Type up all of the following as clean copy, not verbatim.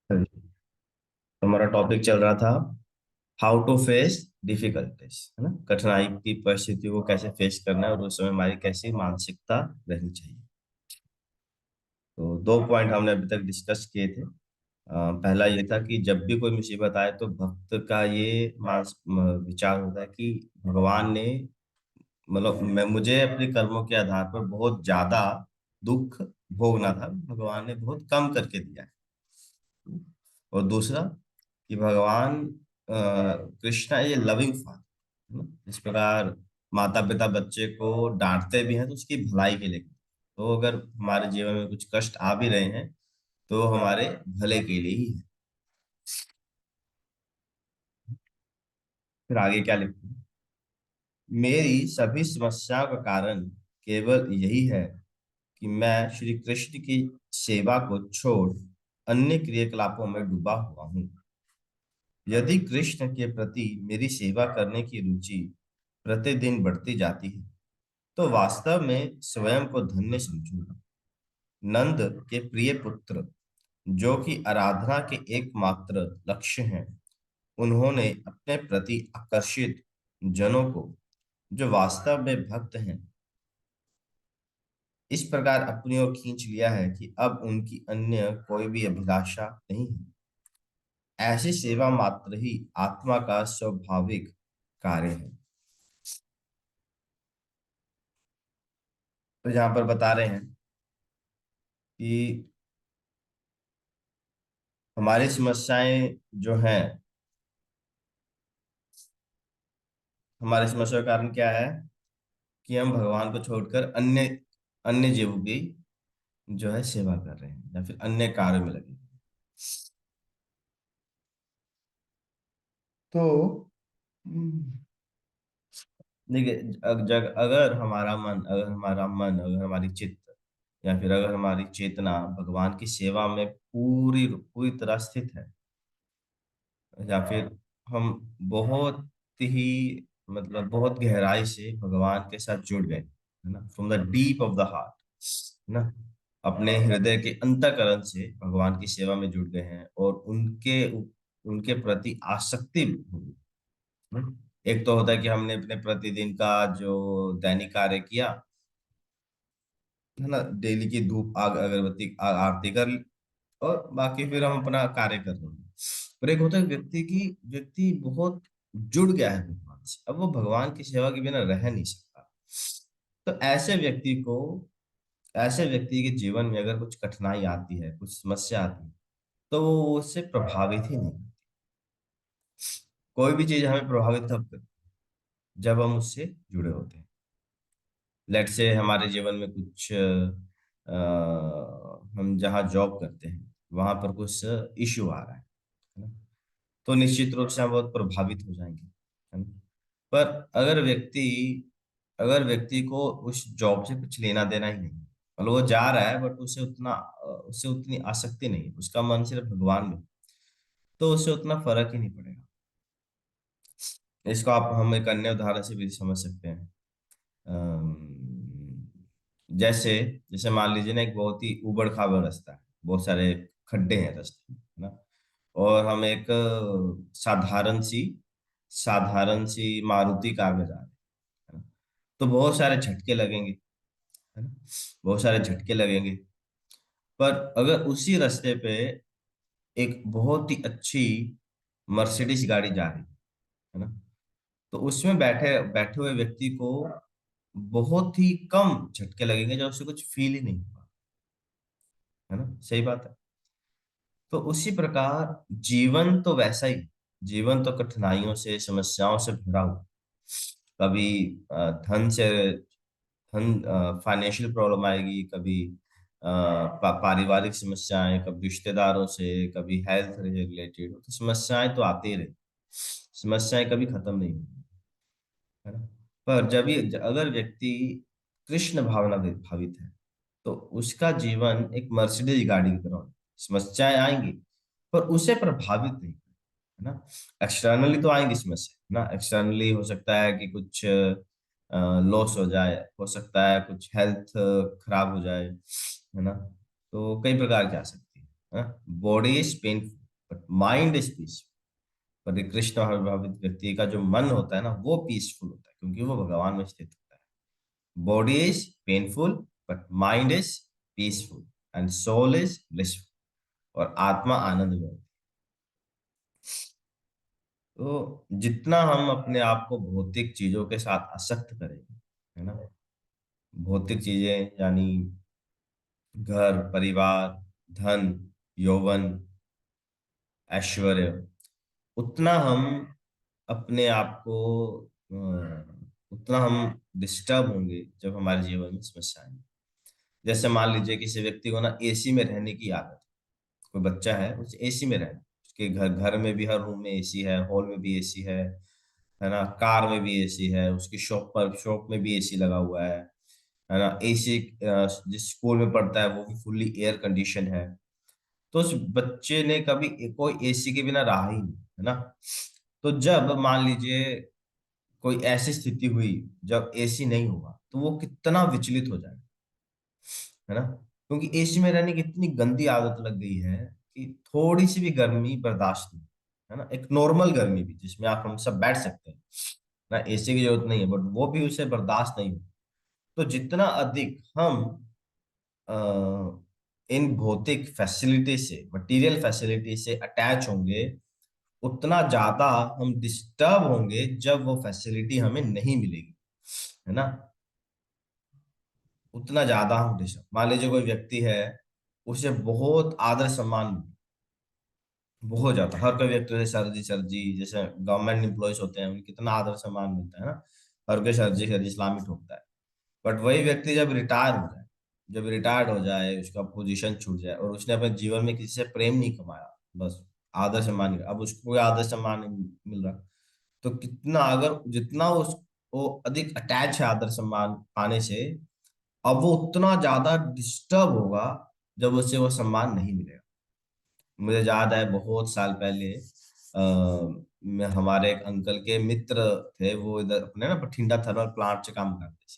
तो हमारा टॉपिक चल रहा था हाउ टू फेस डिफिकल्टीज, है ना। कठिनाई की परिस्थितियों को कैसे फेस करना है और उस समय हमारी कैसी मानसिकता रहनी चाहिए। तो दो पॉइंट हमने अभी तक डिस्कस किए थे। पहला ये था कि जब भी कोई मुसीबत आए तो भक्त का ये विचार होता है कि भगवान ने, मतलब मैं मुझे अपने कर्मों के आधार पर बहुत ज्यादा दुख भोगना था, भगवान ने बहुत कम करके दिया है। और दूसरा कि भगवान कृष्णा ये लविंग फादर, इस प्रकार माता पिता बच्चे को डांटते भी हैं तो उसकी भलाई के लिए। तो अगर हमारे जीवन में कुछ कष्ट आ भी रहे हैं तो हमारे भले के लिए ही है। फिर आगे क्या लिखते हैं? मेरी सभी समस्याओं का कारण केवल यही है कि मैं श्री कृष्ण की सेवा को छोड़ अन्य क्रियाकलापों में डूबा हुआ हूँ। यदि कृष्ण के प्रति मेरी सेवा करने की रुचि प्रतिदिन बढ़ती जाती है तो वास्तव में स्वयं को धन्य समझूंगा। नंद के प्रिय पुत्र, जो कि आराधना के एकमात्र लक्ष्य हैं, उन्होंने अपने प्रति आकर्षित जनों को, जो वास्तव में भक्त हैं, इस प्रकार अपनी ओर खींच लिया है कि अब उनकी अन्य कोई भी अभिलाषा नहीं है। ऐसी सेवा मात्र ही आत्मा का स्वाभाविक कार्य है। तो यहाँ पर बता रहे हैं कि हमारी समस्याएं जो हैं, हमारी समस्या का कारण क्या है कि हम भगवान को छोड़कर अन्य अन्य जीवों की जो है सेवा कर रहे हैं या फिर अन्य कार्य में लगे। तो देखिए, अगर हमारी चित्त या फिर अगर हमारी चेतना भगवान की सेवा में पूरी पूरी तरह स्थित है, या फिर हम बहुत ही, मतलब बहुत गहराई से भगवान के साथ जुड़ गए, है ना, from the deep of the heart, है ना, अपने हृदय के अंतःकरण से भगवान की सेवा में जुड़ गए हैं और उनके उनके प्रति आसक्ति हो गई, है ना। एक तो होता है कि हमने अपने प्रतिदिन का जो दैनिक कार्य किया, है ना, डेली की धूप आग अगरबत्ती आरती कर ली, और बाकी फिर हम अपना कार्य कर रहे हैं। पर एक होता है व्यक्ति बहुत जुड़ गया है भगवान से, अब वो भगवान की सेवा के बिना रह नहीं सकता। तो ऐसे व्यक्ति के जीवन में अगर कुछ कठिनाई आती है, कुछ समस्या आती है, तो वो उससे प्रभावित ही नहीं होती। कोई भी चीज हमें प्रभावित तब करती है जब हम उससे जुड़े होते हैं। लेट से हमारे जीवन में कुछ हम जहाँ जॉब करते हैं वहां पर कुछ इश्यू आ रहा है ना, तो निश्चित रूप से हम बहुत प्रभावित हो जाएंगे, है ना। पर अगर व्यक्ति को उस जॉब से कुछ लेना देना ही नहीं, मतलब वो जा रहा है बट उससे उतनी आसक्ति नहीं है, उसका मन सिर्फ भगवान में, तो उससे उतना फर्क ही नहीं पड़ेगा। इसको आप हम एक अन्य उदाहरण से भी समझ सकते हैं। अम, जैसे जैसे मान लीजिए ना, एक बहुत ही उबड़ खाबड़ रास्ता है, बहुत सारे खड्डे हैं रास्ते में, है ना, और हम एक साधारण सी मारुति कार में जा रहे हैं, है ना। तो बहुत सारे झटके लगेंगे, है ना, बहुत सारे झटके लगेंगे। पर अगर उसी रास्ते पे एक बहुत ही अच्छी मर्सिडीज गाड़ी जा रही है ना, तो उसमें बैठे बैठे हुए व्यक्ति को बहुत ही कम झटके लगेंगे, जब उसे कुछ फील ही नहीं होगा, है ना, सही बात है। तो उसी प्रकार जीवन तो वैसा ही, जीवन तो कठिनाइयों से समस्याओं से भरा हुआ। कभी फाइनेंशियल प्रॉब्लम आएगी, कभी पारिवारिक समस्याएं, कभी रिश्तेदारों से, कभी हेल्थ रिलेटेड, तो समस्याएं तो आती ही रही, समस्याएं कभी खत्म नहीं होगी, है ना। पर अगर व्यक्ति कृष्ण भावना भावित है तो उसका जीवन एक मर्सिडीज गाड़ी की तरह होगा। समस्याएं आएंगी पर उसे प्रभावित नहीं, है ना। एक्सटर्नली तो आएंगी समस्या, है ना, एक्सटर्नली हो सकता है कि कुछ लॉस हो जाए, हो सकता है कुछ हेल्थ खराब हो जाए, है ना। तो कई प्रकार की आ सकती है, body is painful, but mind is peaceful. पर एक कृष्ण भावित व्यक्ति का जो मन होता है ना, वो पीसफुल होता है, क्योंकि वो भगवान में स्थित होता है। Body is painful, but mind is peaceful, and soul is blissful, और आत्मा आनंद में होती है। तो जितना हम अपने आप को भौतिक चीजों के साथ आसक्त करेंगे, है ना, भौतिक चीजें यानी घर, परिवार, धन, यौवन, ऐश्वर्य, उतना हम अपने आप को उतना हम डिस्टर्ब होंगे जब हमारे जीवन में समस्या आएंगी। जैसे मान लीजिए किसी व्यक्ति को ना एसी में रहने की आदत है। कोई बच्चा है, उसे एसी में रहना, उसके घर घर में भी हर रूम में एसी है, हॉल में भी एसी है ना, कार में भी एसी है, उसकी शॉप में भी एसी लगा हुआ है ना, एसी जिस स्कूल में पढ़ता है वो भी फुल्ली एयर कंडीशन है। तो उस बच्चे ने कभी कोई एसी के बिना रहा ही नहीं, है ना। तो जब मान लीजिए कोई ऐसी स्थिति हुई जब एसी नहीं होगा, तो वो कितना विचलित हो जाएगा, है ना। क्योंकि एसी में रहने की इतनी गंदी आदत लग गई है कि थोड़ी सी भी गर्मी बर्दाश्त नहीं, है ना, एक नॉर्मल गर्मी भी जिसमें आप हम सब बैठ सकते हैं ना, एसी की जरूरत नहीं है, बट वो भी उसे बर्दाश्त नहीं हो। तो जितना अधिक हम अ, इन भौतिक फैसिलिटी से, मटेरियल फैसिलिटी से अटैच होंगे, उतना ज्यादा हम डिस्टर्ब होंगे जब वो फैसिलिटी हमें नहीं मिलेगी, है ना। उतना ज्यादा हम डिस्टर्ब, मान लीजिए कोई व्यक्ति है, उसे बहुत आदर सम्मान, बहुत ज्यादा, हर कोई व्यक्ति जैसे सर जी, सर जी, जैसे गवर्नमेंट एम्प्लॉयज होते हैं उन्हें कितना आदर सम्मान मिलता है ना, हर कोई सर जी सलामी ठोकता है। बट वही व्यक्ति जब रिटायर हो जाए, जब रिटायर्ड हो जाए, उसका पोजीशन छूट जाए और उसने अपने जीवन में किसी से प्रेम नहीं कमाया, बस आदर सम्मान नहीं, अब उसको कोई आदर सम्मान नहीं मिल रहा, तो कितना, अगर जितना उस वो अधिक अटैच है आदर सम्मान पाने से, अब वो उतना ज्यादा डिस्टर्ब होगा जब उसे वो सम्मान नहीं मिलेगा। मुझे याद है बहुत साल पहले मैं हमारे एक अंकल के मित्र थे, वो इधर अपने ना बठिंडा थर्मल प्लांट से काम करते थे।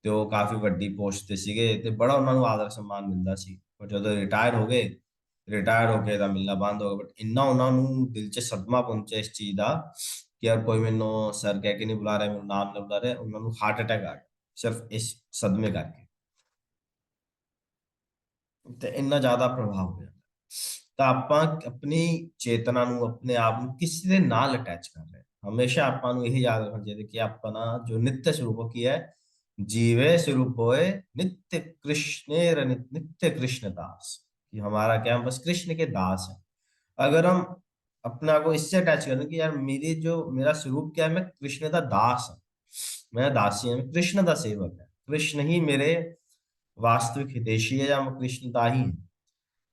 तो काफी ਵੱਡੀ पोस्ट ਤੇ ਸੀਗੇ ਤੇ ਬੜਾ ਉਹਨਾਂ ਨੂੰ ਆਦਰ ਸਨਮਾਨ ਮਿਲਦਾ ਸੀ। ਪਰ ਜਦੋਂ ਰਿਟਾਇਰ ਹੋ ਕੇ ਤਾਂ ਮਿਲਣਾ ਬੰਦ ਹੋ ਗਿਆ। ਬਟ ਇੰਨਾ ਉਹਨਾਂ ਨੂੰ ਦਿਲ 'ਚ ਸਦਮਾ ਪਹੁੰਚਿਆ ਇਸ ਚੀਜ਼ ਦਾ ਕਿ ਯਾਰ ਕੋਈ ਮੈਨੂੰ ਸਰ ਕਹਿ ਕੇ ਨਹੀਂ ਬੁਲਾ ਰਿਹਾ, ਮੈਨੂੰ ਨਾਮ ਨਹੀਂ ਬੁਲਾ ਰਿਹਾ, ਉਹਨਾਂ ਨੂੰ ਹਾਰਟ ਅਟੈਕ ਆ ਗਿਆ ਸਿਰਫ ਇਸ ਸਦਮੇ ਕਰਕੇ। ਤੇ ਇੰਨਾ ਜ਼ਿਆਦਾ ਪ੍ਰਭਾਵ ਹੋ ਜਾਂਦਾ। ਤਾਂ ਆਪਾਂ ਆਪਣੀ ਚੇਤਨਾ ਨੂੰ, ਆਪਣੇ ਆਪ ਨੂੰ ਕਿਸੇ ਦੇ ਨਾਲ ਅਟੈਚ ਕਰ ਰਹੇ ਹਾਂ। ਹਮੇਸ਼ਾ ਆਪਾਂ ਨੂੰ ਇਹ ਯਾਦ ਰੱਖਣਾ ਚਾਹੀਦਾ ਕਿ ਆਪਣਾ ਜੋ ਨਿत्य स्वरूप ਕੀ है, जीवे स्वरूप होए नित्य कृष्णेर नित्य कृष्ण दास, कि हमारा क्या, हम बस कृष्ण के दास हैं। अगर हम अपना को इससे अटैच करें कि यार मेरी जो मेरा स्वरूप क्या है, मैं कृष्ण का दास हूं, मैं दासी हूं, मैं कृष्ण का सेवक है, कृष्ण ही मेरे वास्तविक हितेशी है, या मैं कृष्ण ਦਾ ही है।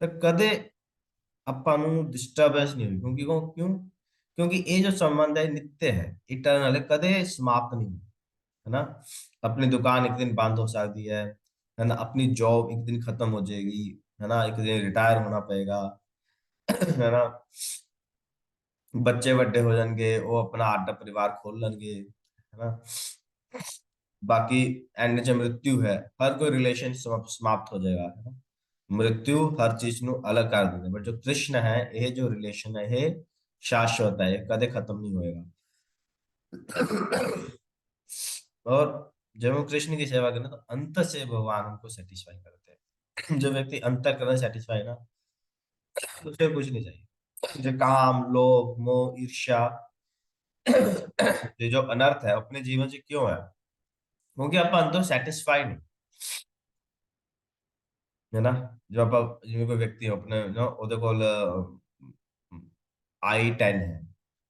तो कदे ਆਪਾਂ ਨੂੰ ਡਿਸਟਰਬੈਂਸ ਨਹੀਂ ਹੋਈ, ਕਿਉਂਕਿ ਉਹ ਕਿਉਂ, ਕਿਉਂਕਿ ਇਹ ਜੋ संबंध है नित्य है, इटर्नल है, कदे समाप्त नहीं है ना। अपनी दुकान एक दिन बंद हो सकती है ना, अपनी जॉब एक दिन खत्म हो जाएगी, है ना, एक दिन रिटायर होना पड़ेगा, है ना, बच्चे बड़े हो जाएंगे, वो अपना आडा परिवार खोल लेंगे, है ना। बाकी एंड च मृत्यु है, हर कोई रिलेशन समाप्त हो जाएगा, है ना। मृत्यु हर चीज ਨੂੰ अलग कर देता है, बट जो कृष्ण है, ये जो रिलेशन है, ये शाश्वत है, ये कदे खत्म नहीं होएगा। और जब हम कृष्ण की सेवा करें तो अंत से भगवान हमको सेटिस्फाई करते हैं। जो व्यक्ति अंतर करना सेटिस्फाई ना, तो उसे कुछ नहीं चाहिए। जो काम, लोभ, मोह, ईर्ष्या, ये जो अनर्थ है अपने जीवन से क्यों है, क्योंकि आप अंदर सेटिस्फाइड नहीं, है ना। जो आप, जिਵੇਂ कोई व्यक्ति अपने ना ਉਹਦੇ ਕੋਲ i10 है,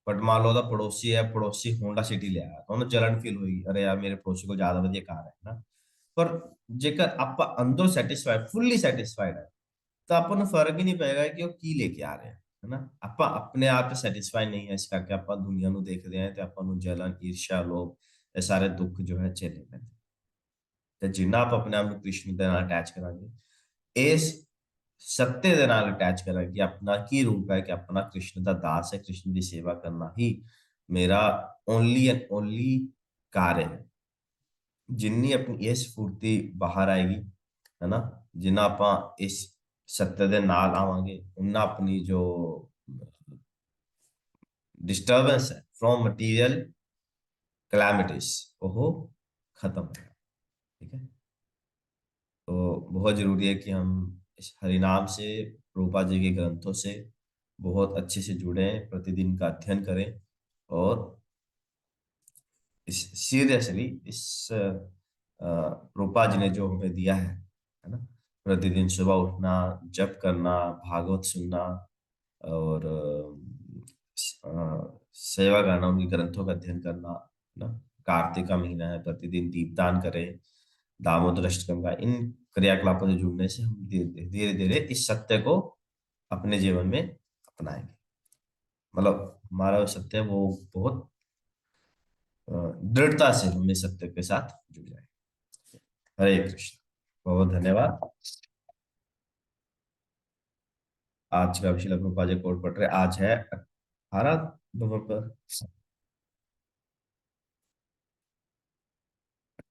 बट मान लो ਉਹਦਾ पड़ोसी है, पड़ोसी होंडा सिटी ले आया, तो ਉਹਨੂੰ जलन फील होगी, अरे यार मेरे पड़ोसी को ज्यादा ਵਧੀਆ कार है ना। पर जेकर ਆਪਾਂ ਅੰਦਰੋਂ ਸੈਟੀਸਫਾਈਡ, ਫੁੱਲੀ ਸੈਟੀਸਫਾਈਡ ਹੈ, ਤਾਂ ਆਪਾਂ ਨੂੰ ਫਰਕ ਹੀ ਨਹੀਂ ਪਏਗਾ ਕਿ ਉਹ ਕੀ ਲੈ ਕੇ ਆ ਰਹੇ ਹੈ ਨਾ। ਆਪਾਂ ਆਪਣੇ ਆਪ ਤੇ ਸੈਟੀਸਫਾਈ ਨਹੀਂ ਹੈ, ਇਸ ਕਰਕੇ ਆਪਾਂ ਦੁਨੀਆ ਨੂੰ ਦੇਖਦੇ ਹਾਂ ਤੇ ਆਪਾਂ ਨੂੰ ਜਲਨ, ਈਰਸ਼ਾ, ਲੋਭ, ਇਹ ਸਾਰੇ ਦੁੱਖ ਜੋ ਹੈ ਝੇਲਣੇ ਪੈਂਦੇ। ਤੇ ਜਿੰਨਾ ਆਪਾਂ ਆਪਣੇ ਆਪ ਨੂੰ ਕ੍ਰਿਸ਼ਨ ਦੇ ਨਾਲ ਅਟੈਚ ਕਰਾਂਗੇ, ਇਸ सत्य ਦੇ ਨਾਲ ਅਟੈਚ ਕਰਾਂਗੇ ਕਿ ਆਪਣਾ ਕੀ ਰੂਪ ਹੈ, ਕਿ ਆਪਣਾ ਕ੍ਰਿਸ਼ਨ ਦਾ ਦਾਸ ਹੈ, ਕ੍ਰਿਸ਼ਨ ਦੀ ਸੇਵਾ ਕਰਨਾ ਹੀ ਮੇਰਾ ਓਨਲੀ ਐਂਡ ਓਨਲੀ कार्य है। ਜਿੰਨੀ ਆਪਣੀ ਇਹ स्फूर्ति बाहर आएगी, है ना, जिन्ना ਆਪਾਂ इस सत्य दे नाल आवांगे उन्ना अपनी जो डिस्टरबेंस है फ्रॉम मटीरियल कैलामिटीज वो खत्म होगा। ठीक है। तो बहुत जरूरी है कि हम इस हरिनाम से, रूपा जी के ग्रंथों से बहुत अच्छे से जुड़े, प्रतिदिन का अध्ययन करें और इस सीरियसली इस रूपा जी ने जो हमें दिया है ना, प्रतिदिन सुबह उठना, जप करना, भागवत सुनना और सेवा करना, उनके ग्रंथों का अध्ययन करना, है ना। कार्तिक का महीना है, प्रतिदिन दीपदान करें, दामोदर अष्टकम का, इन क्रियाकलापों से जुड़ने से हम धीरे धीरे धीरे इस सत्य को अपने जीवन में अपनाएंगे। मतलब हमारा जो सत्य है वो बहुत दृढ़ता से हम इस सत्य के साथ जुड़ जाए। हरे कृष्ण। बहुत धन्यवाद। आज का विषय प्रभुपाद जी कोट पढ़ रहे, आज है 18 नवंबर,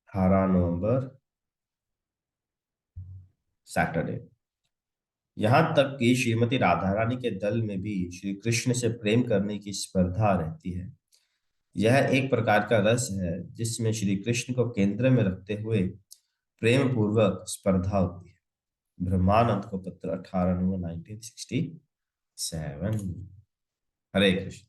18 नवंबर, सैटरडे। यहाँ तक कि श्रीमती राधा रानी के दल में भी श्री कृष्ण से प्रेम करने की स्पर्धा रहती है। यह एक प्रकार का रस है जिसमें श्री कृष्ण को केंद्र में रखते हुए प्रेम पूर्वक स्पर्धा होती है। ब्रह्मानंद को पत्र 18 नवंबर 1967। हरे कृष्ण।